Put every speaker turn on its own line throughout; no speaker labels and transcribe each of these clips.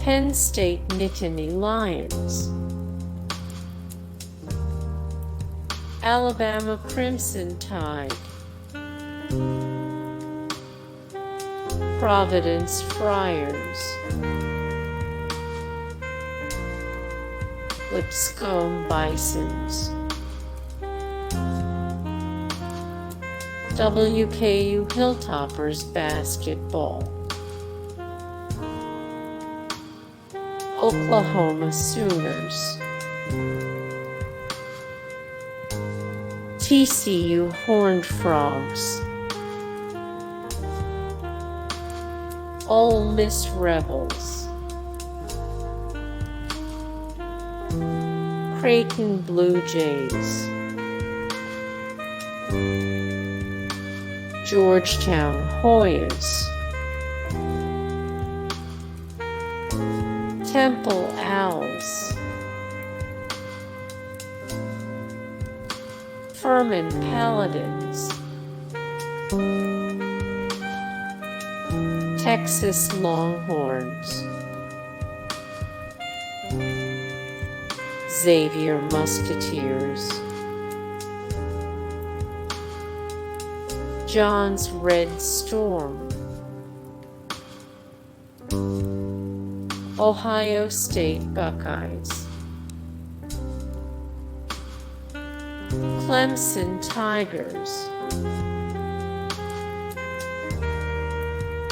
Penn State Nittany Lions, Alabama Crimson Tide, Providence Friars, Lipscomb Bisons, WKU Hilltoppers basketball, Oklahoma Sooners, TCU Horned Frogs, Ole Miss Rebels, Creighton Bluejays, Georgetown Hoyas, Temple Owls, Furman Paladins, Texas Longhorns, Xavier Musketeers, John's Red Storm, Ohio State Buckeyes, Clemson Tigers,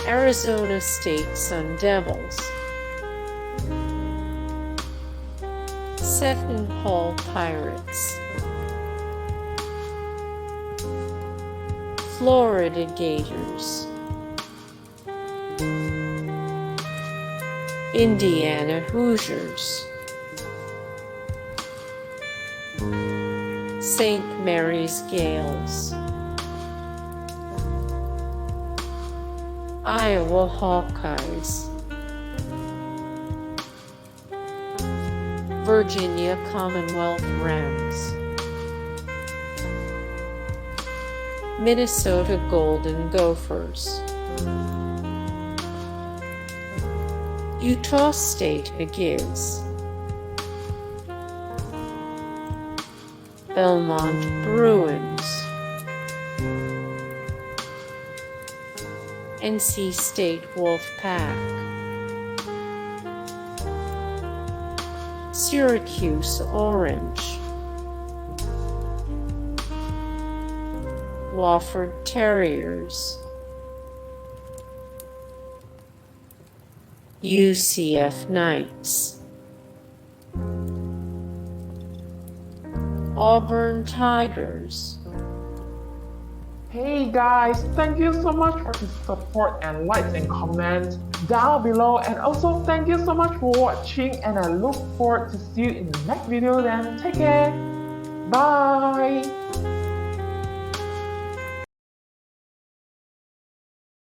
Arizona State Sun Devils, Seton Pirates, Florida Gators, Indiana Hoosiers, St. Mary's Gaels, Iowa Hawkeyes, Virginia Commonwealth Rams, Minnesota Golden Gophers, Utah State Aggies, Belmont Bruins, NC State Wolfpack, Syracuse Orange, Wofford Terriers, UCF Knights, Auburn Tigers.
Hey guys, thank you so much for the support and likes and comments down below, and also thank you so much for watching, and I look forward to see you in the next video. Then take care, bye.